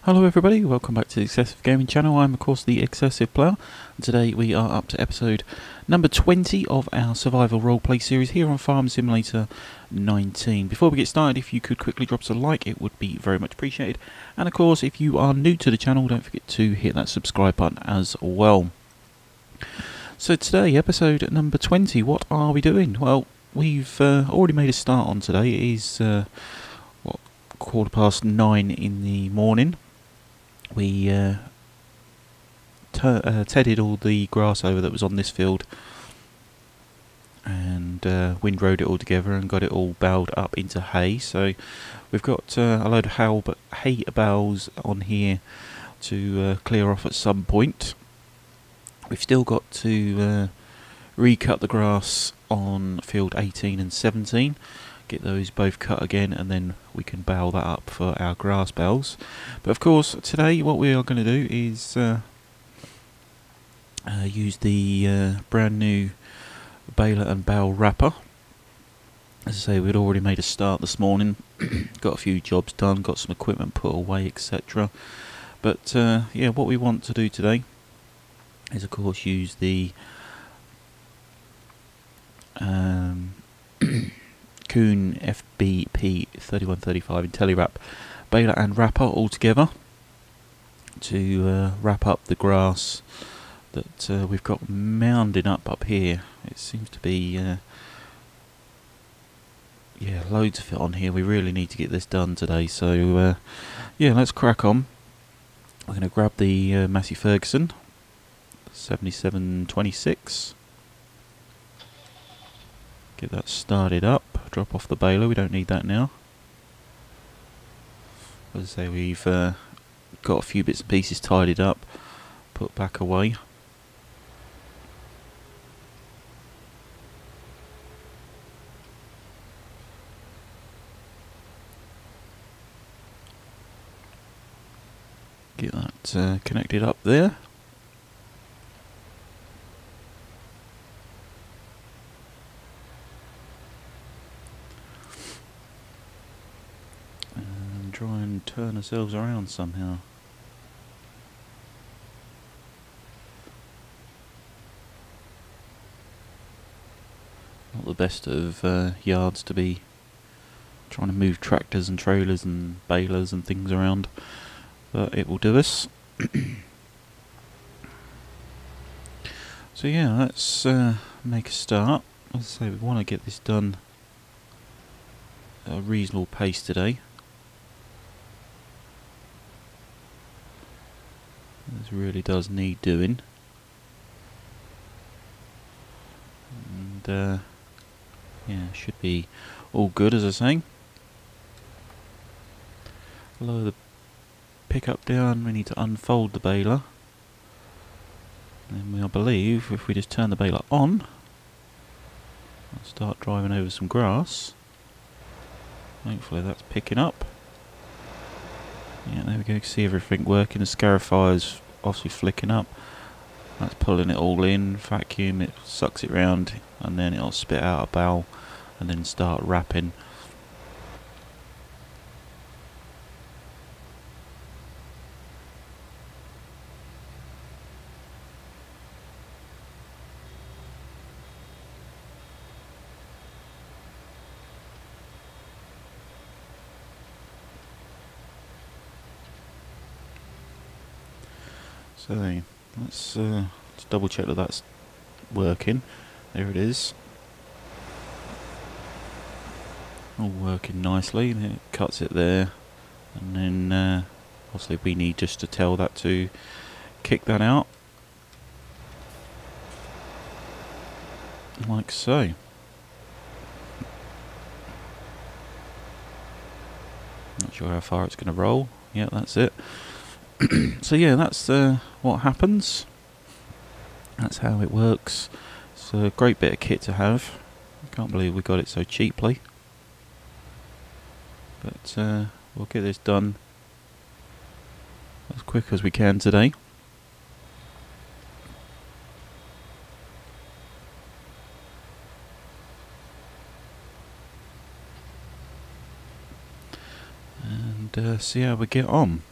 Hello everybody, welcome back to the XsivGaming channel. I'm of course the XsivPlayer, and today we are up to episode number 20 of our survival roleplay series here on Farm Simulator 19. Before we get started, if you could quickly drop us a like, it would be very much appreciated. And of course, if you are new to the channel, don't forget to hit that subscribe button as well. So today, episode number 20, what are we doing? Well, we've already made a start on today. It is, 9:15 in the morning. We tedded all the grass over that was on this field and windrowed it all together and got it all baled up into hay. So we've got a load of hay bales on here to clear off at some point. We've still got to recut the grass on field 18 and 17. Get those both cut again, and then we can bale that up for our grass bales. But of course, today what we are going to do is use the brand new baler and bale wrapper. As I say, we'd already made a start this morning, got a few jobs done, got some equipment put away, etc. But yeah, what we want to do today is of course use the Kuhn FBP 3135 IntelliWrap baler and wrapper all together to wrap up the grass that we've got mounding up here. It seems to be yeah, loads of it on here. We really need to get this done today, so yeah, let's crack on. We're going to grab the Massey Ferguson 7726, get that started up, drop off the baler, we don't need that now. As I say, we've got a few bits and pieces tidied up, put back away. Get that connected up there. Try and turn ourselves around somehow. Not the best of yards to be trying to move tractors and trailers and balers and things around, but it will do us. So yeah, let's make a start. As I say, we want to get this done at a reasonable pace today. This really does need doing, and yeah, should be all good, as I say. Lower the pickup down. We need to unfold the baler, and I believe if we just turn the baler on and start driving over some grass, hopefully that's picking up. Yeah, there we go, you can see everything working. The scarifier's obviously flicking up. That's pulling it all in, vacuum, it sucks it round, and then it'll spit out a bale and then start wrapping. So let's double check that that's working. There it is. All working nicely. It cuts it there, and then obviously we need just to tell that to kick that out, like so. Not sure how far it's going to roll. Yeah, that's it. So yeah, that's what happens. That's how it works. It's a great bit of kit to have. I can't believe we got it so cheaply. But we'll get this done as quick as we can today. And see how we get on.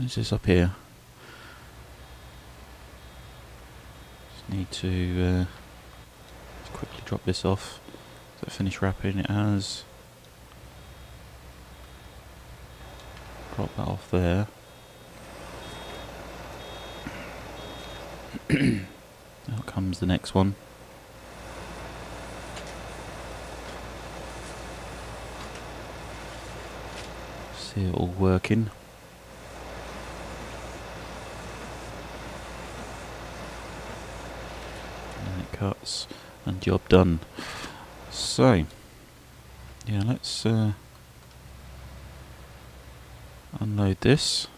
Where's this up here? Just need to just quickly drop this off. So finish wrapping. It has. Drop that off there. Out comes the next one. See it all working. And it cuts and job done. So yeah, let's unload this.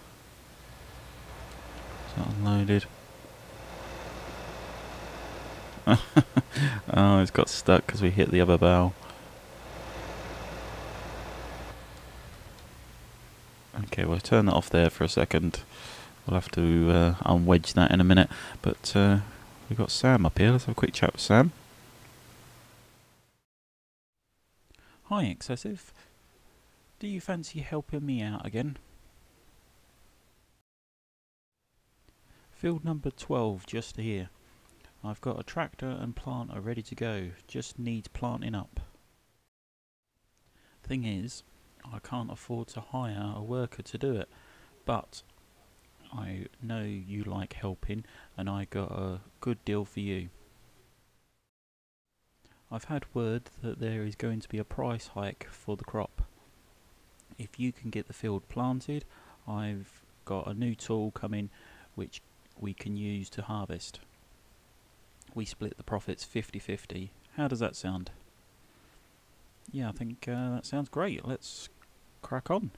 Is that unloaded? Oh, it's got stuck because we hit the other bow. Okay, we'll turn that off there for a second. We'll have to unwedge that in a minute. But we've got Sam up here. Let's have a quick chat with Sam. Hi, Excessive. Do you fancy helping me out again? Field number 12, just here. I've got a tractor and planter ready to go. Just needs planting up. Thing is, I can't afford to hire a worker to do it, but I know you like helping and I got a good deal for you. I've had word that there is going to be a price hike for the crop. If you can get the field planted, I've got a new tool coming which we can use to harvest. We split the profits 50-50. How does that sound? Yeah, I think that sounds great. Let's crack on.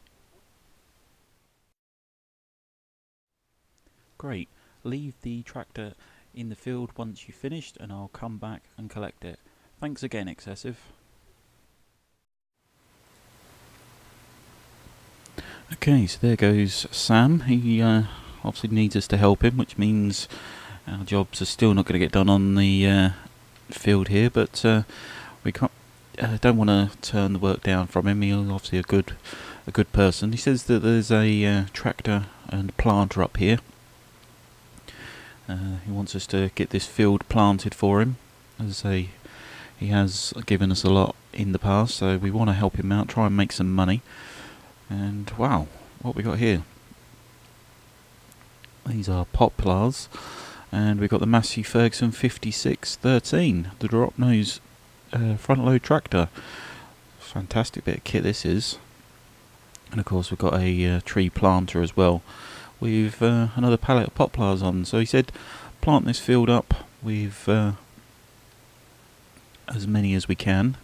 Great. Leave the tractor in the field once you've finished and I'll come back and collect it. Thanks again, Excessive. Okay, so there goes Sam. He obviously needs us to help him, which means our jobs are still not going to get done on the field here, but we can't, don't want to turn the work down from him. He's obviously a good person. He says that there's a tractor and planter up here. He wants us to get this field planted for him. As I say, he has given us a lot in the past, so we want to help him out, try and make some money. And wow, what we got here? These are poplars. And we've got the Massey Ferguson 5613, the drop nose front load tractor. Fantastic bit of kit this is. And of course we've got a tree planter as well with another pallet of poplars on. So he said plant this field up with as many as we can,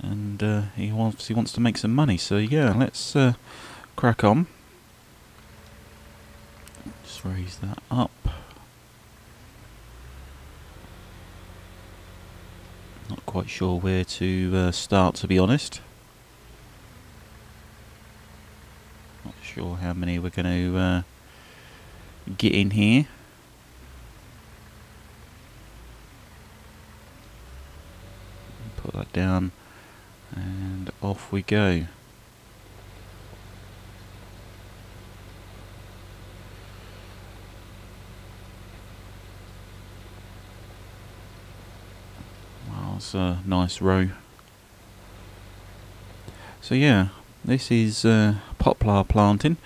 and he obviously wants to make some money. So yeah, let's crack on. Just raise that up. Not quite sure where to start, to be honest. Not sure how many we're going to get in here. Put that down and off we go. That's a nice row. So yeah, this is poplar planting.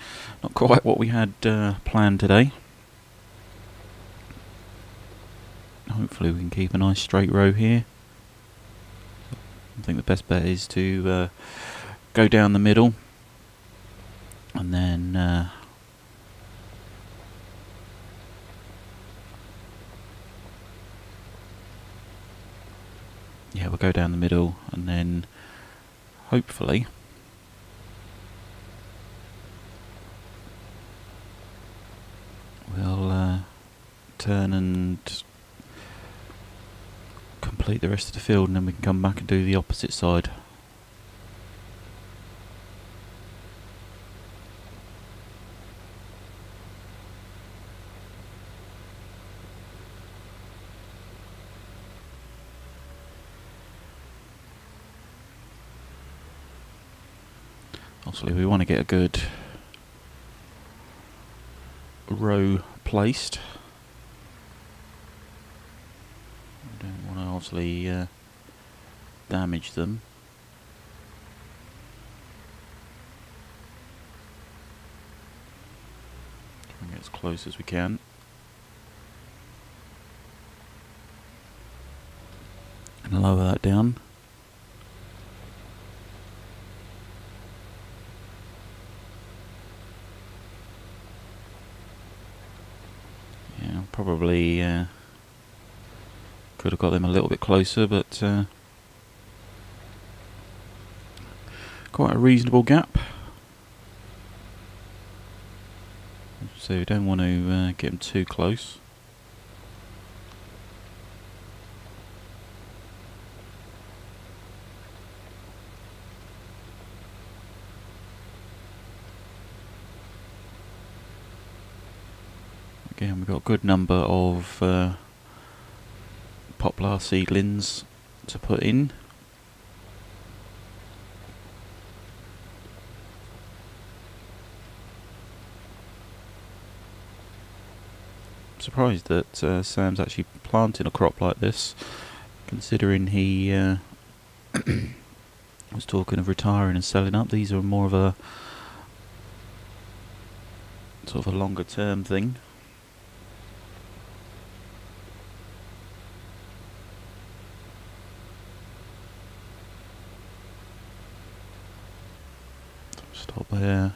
Not quite what we had planned today. Hopefully we can keep a nice straight row here. I think the best bet is to go down the middle and then yeah, we'll go down the middle and then hopefully we'll turn and complete the rest of the field, and then we can come back and do the opposite side. Obviously we want to get a good row placed. I don't want to obviously damage them. Try and get as close as we can. And lower that down. Yeah, probably could have got them a little bit closer, but quite a reasonable gap. So we don't want to get them too close. Again, we've got a good number of poplar seedlings to put in. Surprised that Sam's actually planting a crop like this, considering he was talking of retiring and selling up. These are more of a sort of a longer term thing. Stop there.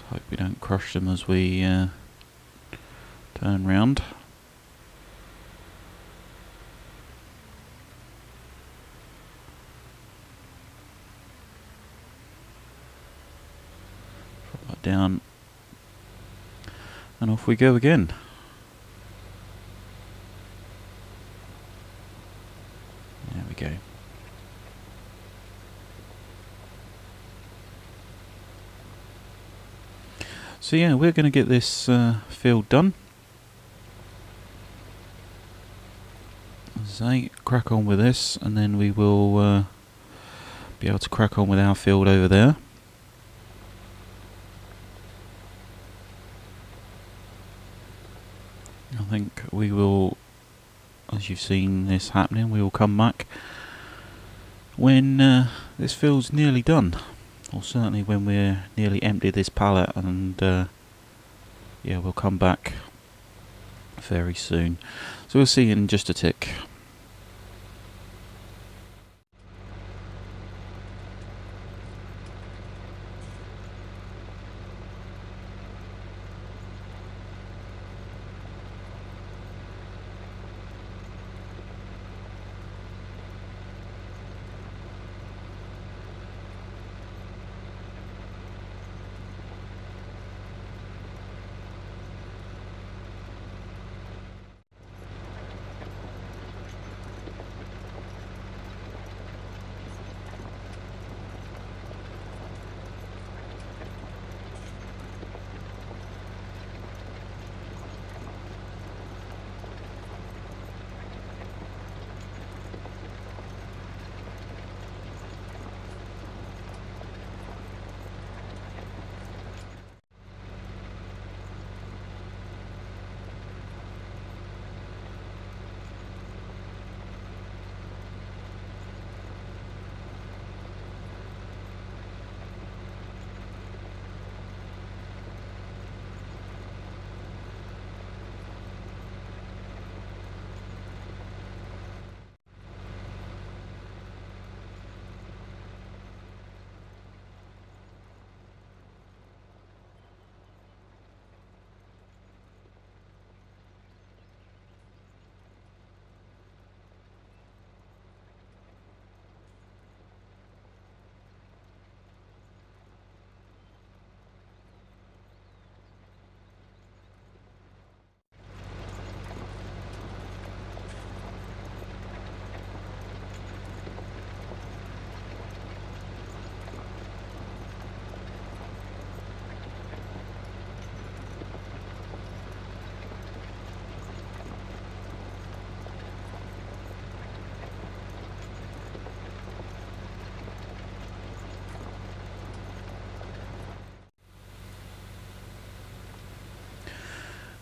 Hope we don't crush them as we turn round. Drop that down, and off we go again. There we go. So yeah, we're going to get this field done. As I say, crack on with this, and then we will be able to crack on with our field over there. I think we will, as you've seen this happening, we will come back when this field's nearly done. Or certainly when we're nearly emptied this pallet, and yeah, we'll come back very soon. So we'll see you in just a tick.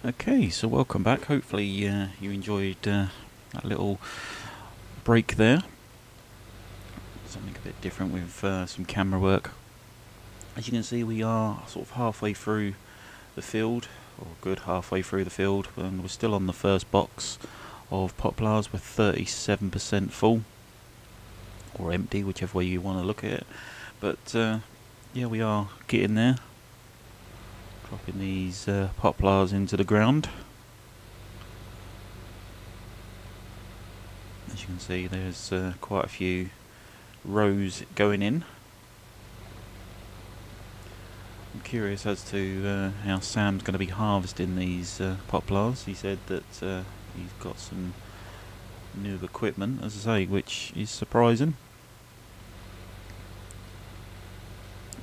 Okay, so welcome back. Hopefully you enjoyed that little break there. Something a bit different with some camera work. As you can see, we are sort of halfway through the field, or good halfway through the field, and we're still on the first box of poplars. We're 37% full, or empty, whichever way you want to look at it. But yeah, we are getting there. Dropping these poplars into the ground. As you can see, there's quite a few rows going in. I'm curious as to how Sam's going to be harvesting these poplars. He said that he's got some new equipment, as I say, which is surprising.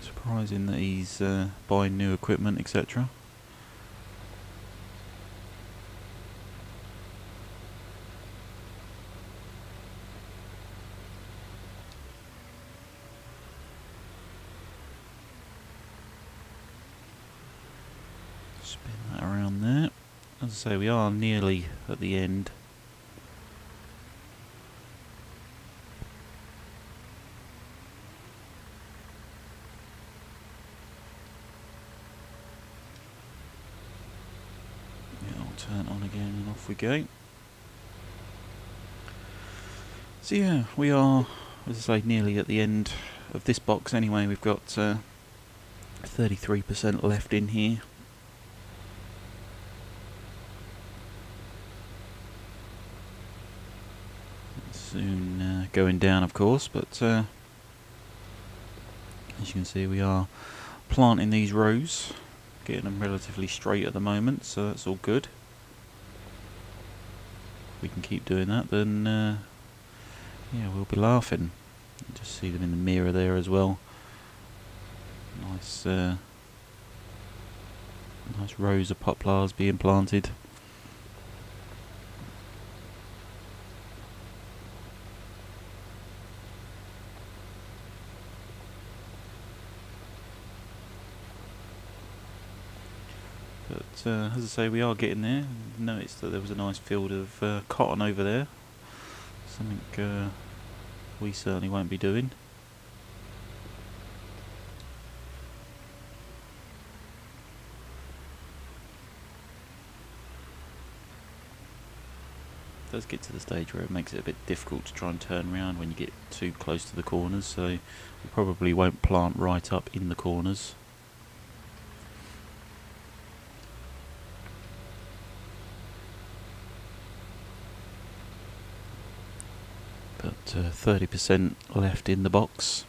Surprising that he's buying new equipment, etc. Spin that around there. As I say, we are nearly at the end. Turn on again and off we go. So yeah, we are, as I say, nearly at the end of this box anyway. We've got 33% left in here. Soon going down, of course, but as you can see, we are planting these rows, getting them relatively straight at the moment, so that's all good. If we can keep doing that, then yeah, we'll be laughing. Just see them in the mirror there as well. Nice, nice rows of poplars being planted. But as I say, we are getting there. Noticed that there was a nice field of cotton over there. Something we certainly won't be doing. It does get to the stage where it makes it a bit difficult to try and turn around when you get too close to the corners, so we probably won't plant right up in the corners. But 30% left in the box.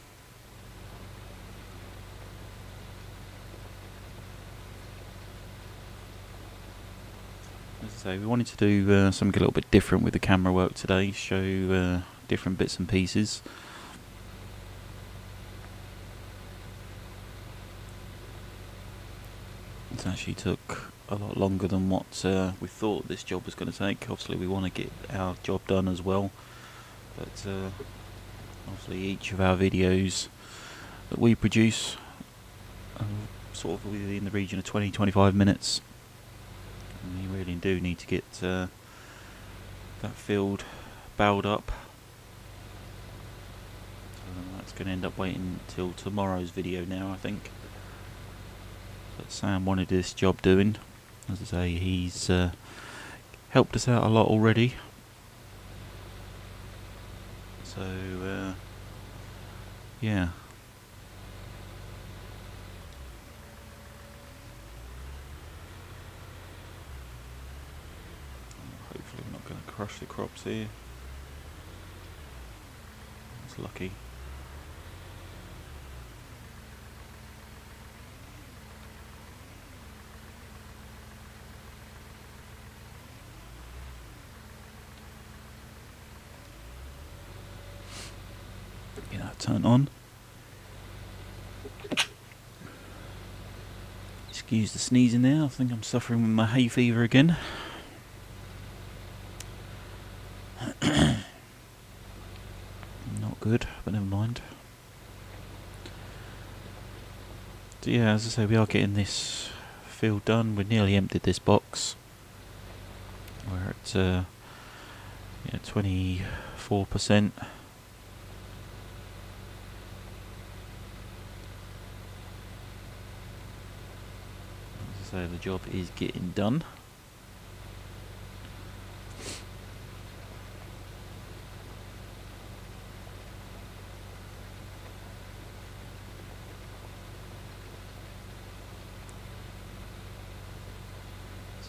As I say, we wanted to do something a little bit different with the camera work today, show different bits and pieces. It actually took a lot longer than what we thought this job was going to take. Obviously we want to get our job done as well. But obviously each of our videos that we produce are sort of within the region of 20-25 minutes. And you really do need to get that field bowed up. So that's going to end up waiting until tomorrow's video now, I think. But Sam wanted this job doing. As I say, he's helped us out a lot already. So, yeah. Hopefully we're not going to crush the crops here. That's lucky. Get that turned on. Excuse the sneezing there, I think I'm suffering with my hay fever again. Not good, but never mind. So yeah, as I say, we are getting this field done. We've nearly emptied this box. We're at 24%. So the job is getting done.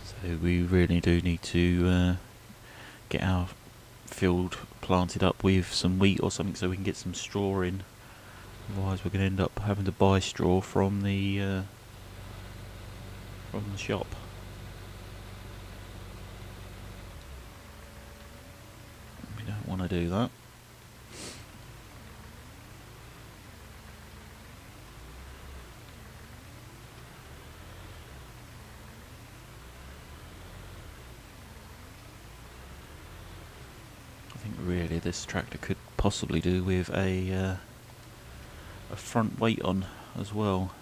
So we really do need to get our field planted up with some wheat or something so we can get some straw in. Otherwise we're going to end up having to buy straw from the shop. We don't want to do that. I think really this tractor could possibly do with a front weight on as well.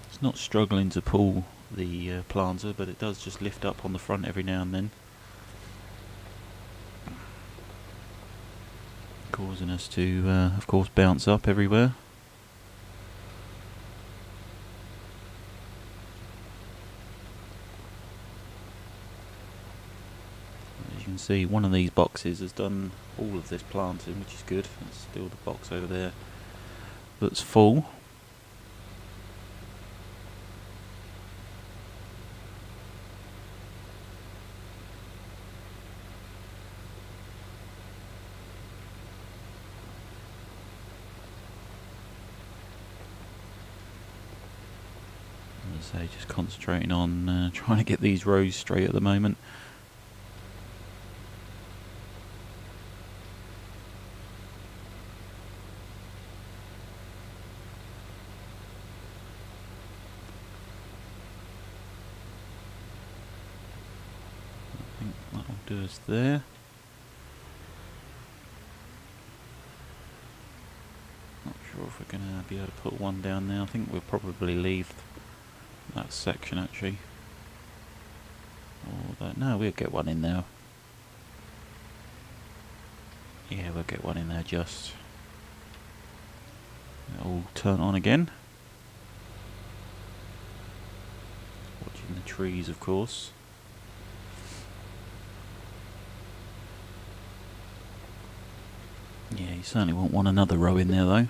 It's not struggling to pull the planter, but it does just lift up on the front every now and then, causing us to of course bounce up everywhere. As you can see, one of these boxes has done all of this planting, which is good. There's still the box over there that's full. So just concentrating on trying to get these rows straight at the moment. I think that'll do us there. Not sure if we're going to be able to put one down there. I think we'll probably leave that section actually. Or that, no, we'll get one in there. Yeah, we'll get one in there just. It'll turn on again. Watching the trees, of course. Yeah, you certainly won't want another row in there though.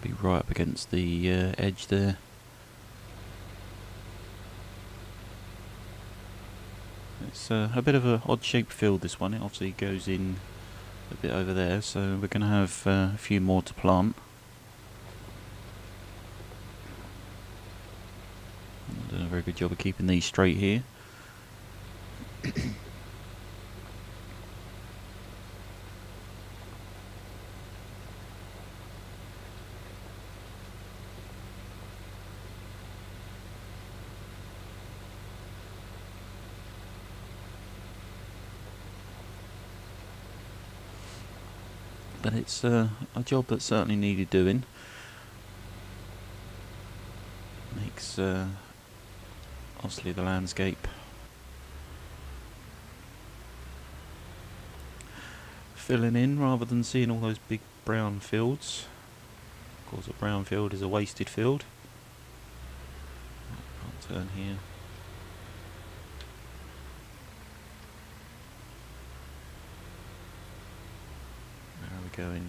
Be right up against the edge there. It's a bit of an odd shaped field, this one. It obviously goes in a bit over there, so we're going to have a few more to plant. I'm doing a very good job of keeping these straight here. But it's a job that certainly needed doing. Makes obviously the landscape filling in rather than seeing all those big brown fields. Of course, a brown field is a wasted field. I'll turn here. Going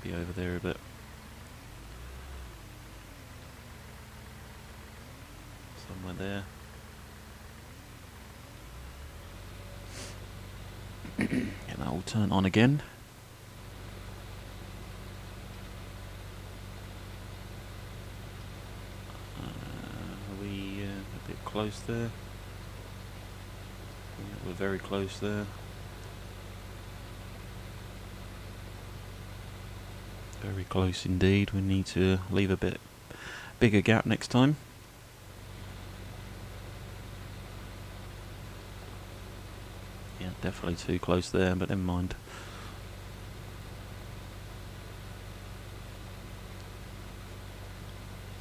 be over there a bit. Somewhere there. And that will turn on again. Are we a bit close there? Yeah, we're very close there. Very close indeed. We need to leave a bit bigger gap next time. Yeah, definitely too close there, but never mind.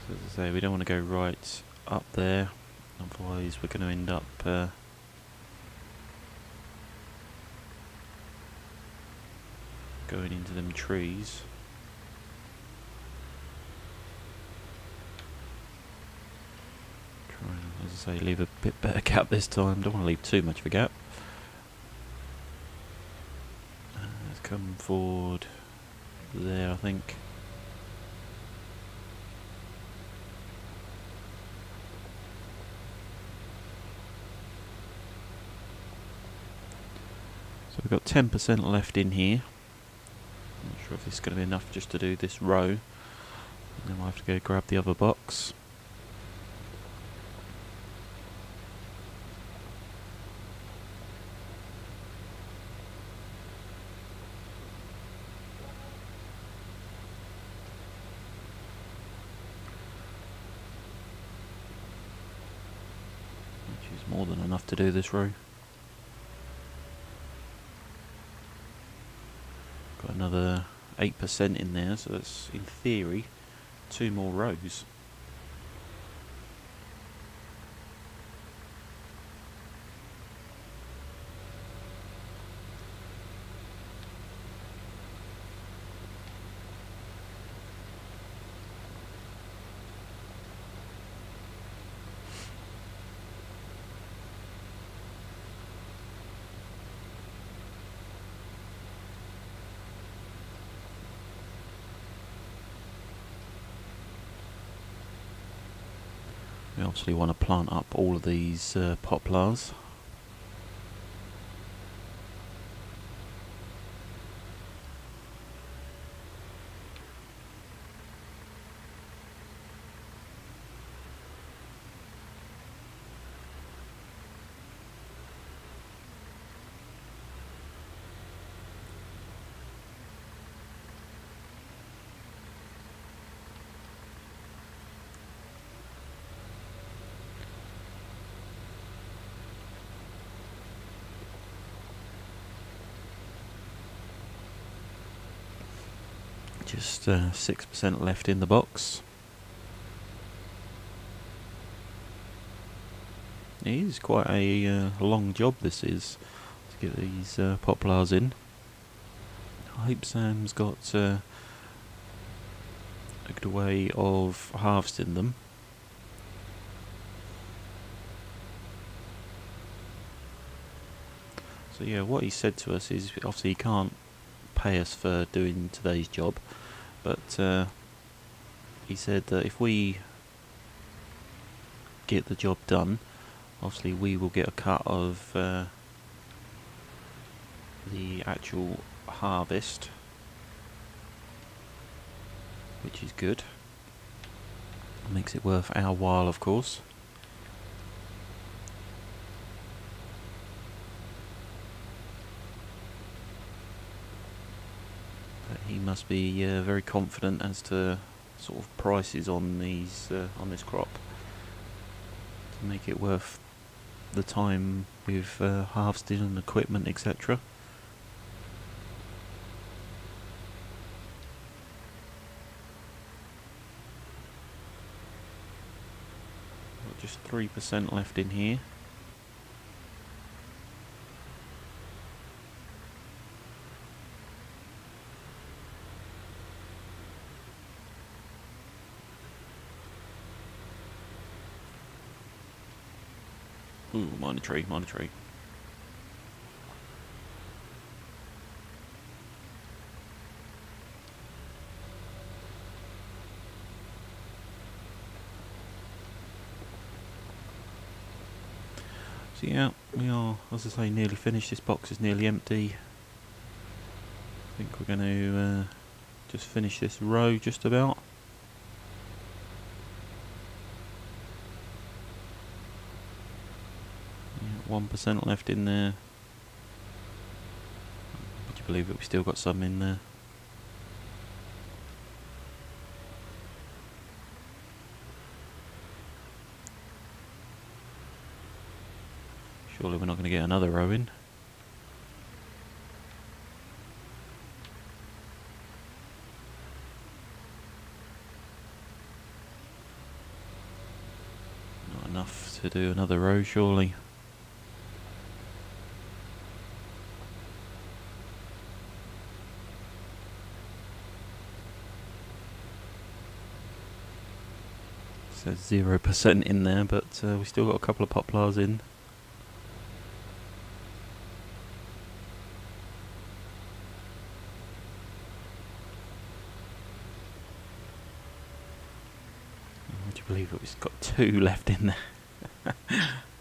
So as I say, we don't want to go right up there, otherwise we're going to end up going into them trees. Try and, as I say, leave a bit better gap this time. Don't want to leave too much of a gap. Let's come forward there, I think. So we've got 10% left in here. Not sure if this is going to be enough just to do this row. And then we'll have to go grab the other box. Which is more than enough to do this row. Got another 8% in there, so that's in theory 2 more rows. We obviously want to plant up all of these poplars. Just 6% left in the box. It is quite a long job this is, to get these poplars in. I hope Sam's got a good way of harvesting them. So yeah, what he said to us is obviously he can't pay us for doing today's job, but he said that if we get the job done, obviously we will get a cut of the actual harvest, which is good. Makes it worth our while, of course. He must be very confident as to sort of prices on these on this crop to make it worth the time with harvesting and equipment, etc. Got just 3% left in here. Ooh, minor tree, minor tree. So yeah, we are, as I say, nearly finished. This box is nearly empty. I think we're going to just finish this row just about. 1% left in there. Would you believe it? We still got some in there. Surely we're not going to get another row in. to do another row, surely. Says 0% in there, but we still got a couple of poplars in. Would you believe it? We've got 2 left in there.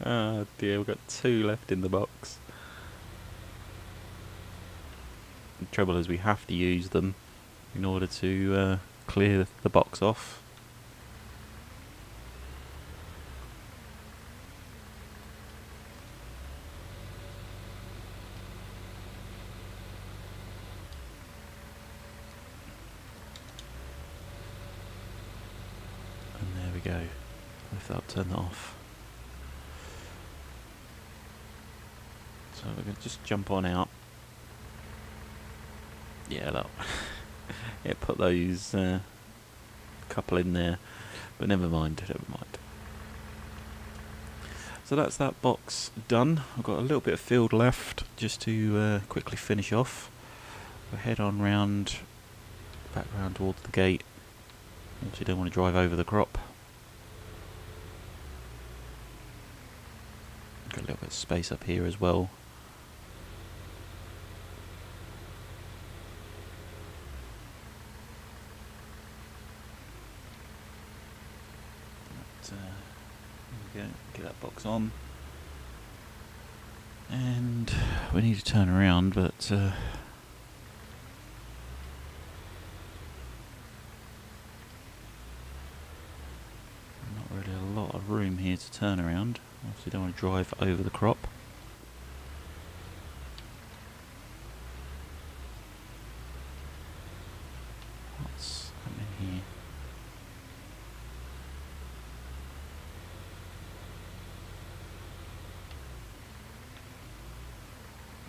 Oh dear, we've got 2 left in the box. The trouble is we have to use them in order to clear the box off. And there we go. Lift that up, turn that off. So we're going to just jump on out. Yeah, look. It put those couple in there, but never mind, never mind. So that's that box done. I've got a little bit of field left just to quickly finish off. We'll head on back round towards the gate. Obviously don't want to drive over the crop. Got a little bit of space up here as well. There we go, get that box on. And we need to turn around, but not really a lot of room here to turn around. Obviously don't want to drive over the crop. What's happening here?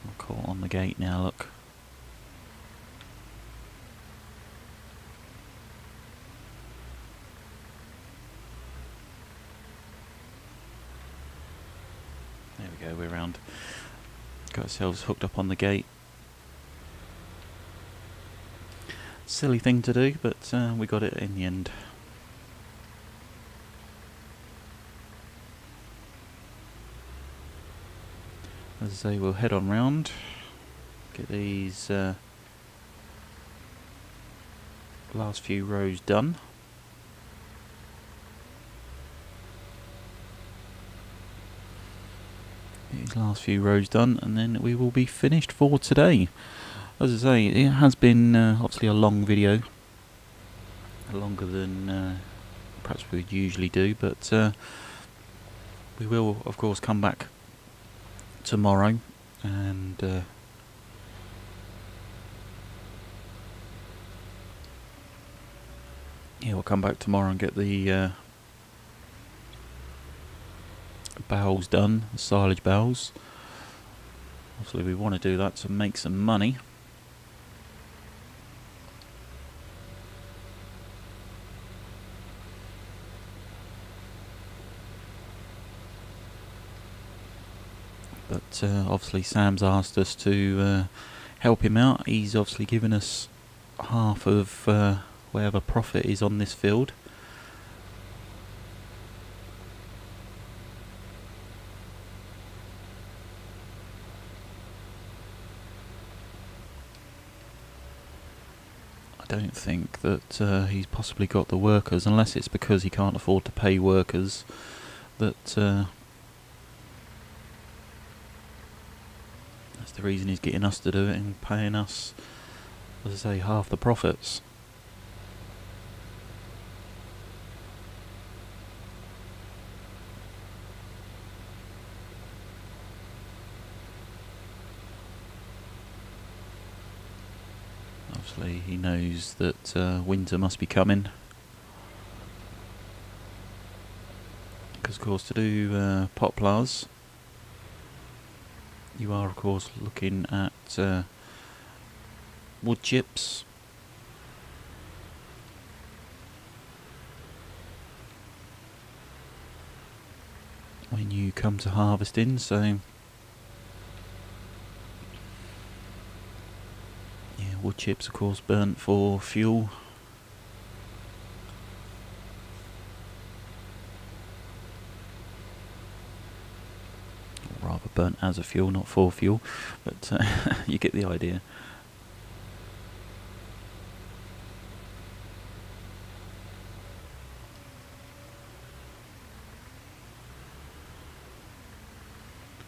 I'm caught on the gate now, look. There we go, we're round. Got ourselves hooked up on the gate. Silly thing to do, but we got it in the end. As I say, we'll head on round, get these last few rows done. These last few rows done, and then we will be finished for today. As I say, it has been obviously a long video, longer than perhaps we would usually do, but we will of course come back tomorrow and yeah, we'll come back tomorrow and get the bales done, the silage bales. Obviously we want to do that to make some money. But obviously Sam's asked us to help him out. He's obviously given us half of whatever profit is on this field. I don't think that he's possibly got the workers, unless it's because he can't afford to pay workers, that that's the reason he's getting us to do it and paying us, as I say, half the profits. Obviously he knows that winter must be coming, because of course to do poplars you are of course looking at wood chips, when you come to harvesting. So yeah, wood chips of course burnt for fuel. Or rather burnt as a fuel, not for fuel, but you get the idea.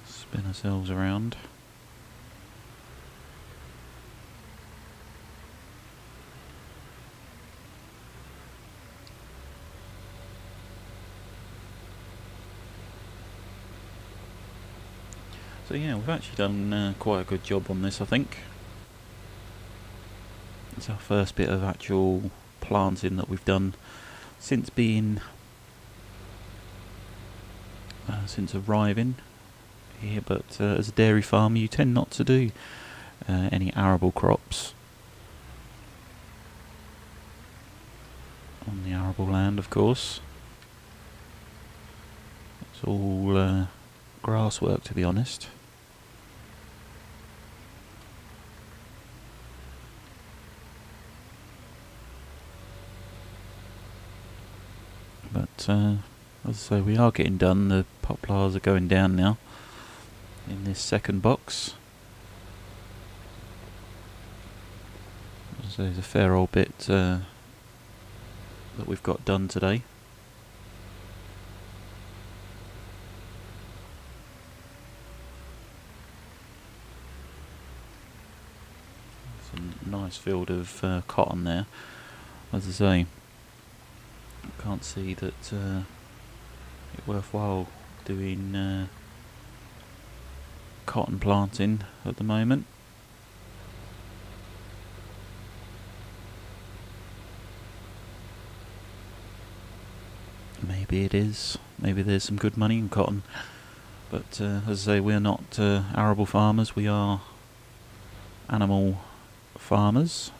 Spin ourselves around. So yeah, we've actually done quite a good job on this, I think. It's our first bit of actual planting that we've done since since arriving here, but as a dairy farmer you tend not to do any arable crops on the arable land, of course. It's all grass work, to be honest. But as I say, we are getting done. The poplars are going down now in this second box. So there's a fair old bit that we've got done today. It's a nice field of cotton there. As I say, I can't see that it's worthwhile doing cotton planting at the moment. Maybe it is. Maybe there's some good money in cotton. But as I say, we're not arable farmers. We are animal farmers.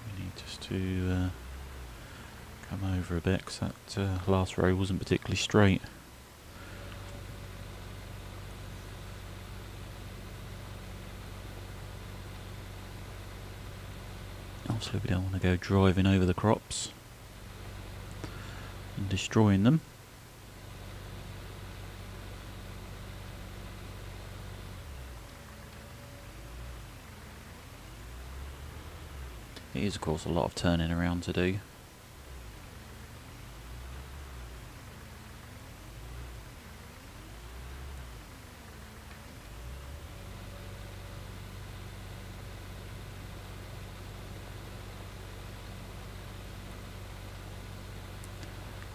We need just to come over a bit, because that last row wasn't particularly straight. Obviously we don't want to go driving over the crops and destroying them. It is of course a lot of turning around to do.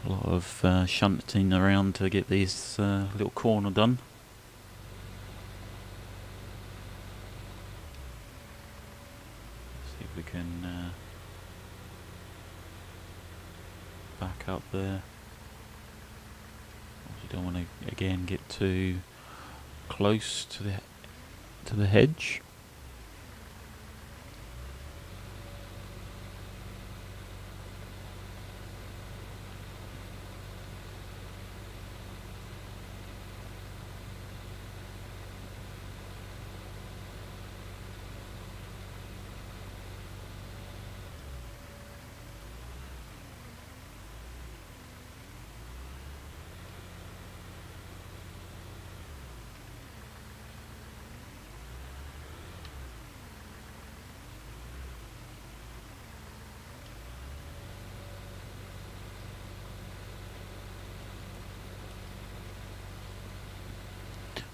A lot of shunting around to get this little corner done. See if we can back up there. You don't want to again get too close to the hedge.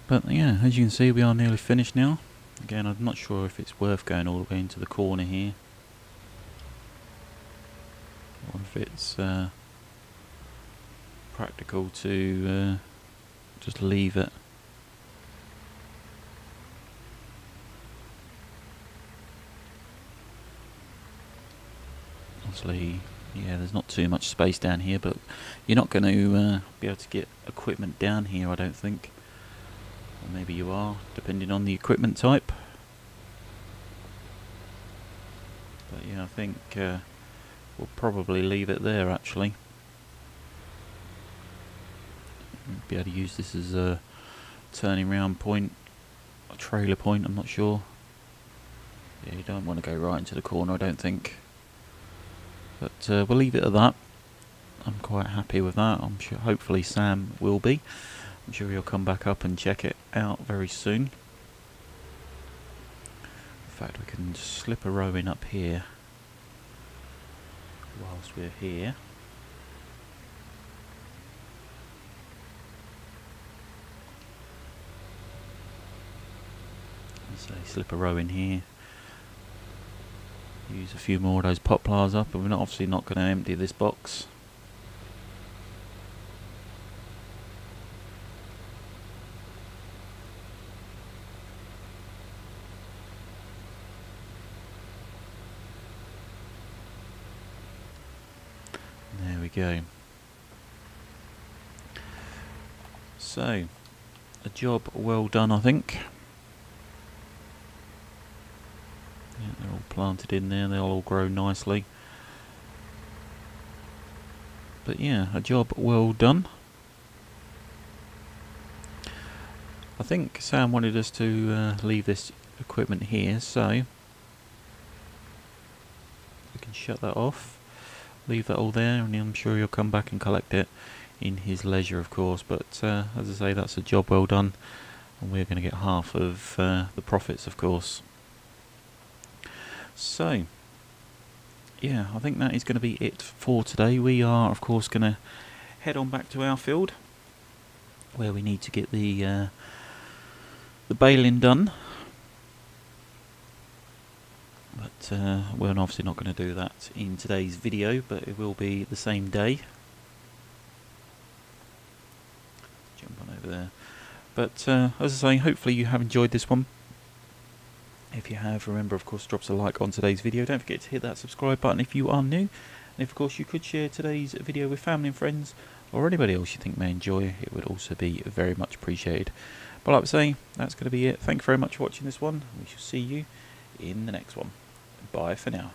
But yeah, as you can see, we are nearly finished now. Again, I'm not sure if it's worth going all the way into the corner here, or if it's practical to just leave it. Obviously, Yeah, there's not too much space down here, but you're not going to be able to get equipment down here, I don't think. Or maybe you are, depending on the equipment type. But yeah, I think we'll probably leave it there, actually. Be able to use this as a turning round point, a trailer point, I'm not sure. Yeah, you don't want to go right into the corner, I don't think. But we'll leave it at that. I'm quite happy with that. I'm sure, hopefully Sam will be. I'm sure he'll come back up and check it out very soon. In fact, we can slip a row in up here whilst we're here. So slip a row in here. Use a few more of those poplars up, and we're obviously not going to empty this box. There we go. So, a job well done, I think. Yeah, they're all planted in there, they'll all grow nicely. But yeah, a job well done. I think Sam wanted us to leave this equipment here, so we can shut that off, leave that all there, and I'm sure he'll come back and collect it in his leisure, of course. But as I say, that's a job well done, and we're going to get half of the profits, of course. So, yeah, I think that is going to be it for today. We are, of course, going to head on back to our field, where we need to get the baling done. But we're obviously not going to do that in today's video, but it will be the same day. Jump on over there. But as I say, hopefully you have enjoyed this one. If you have, remember, of course, drop us a like on today's video. Don't forget to hit that subscribe button if you are new. And if, of course, you could share today's video with family and friends, or anybody else you think may enjoy, it would also be very much appreciated. But like I say, that's going to be it. Thank you very much for watching this one. We shall see you in the next one. Bye for now.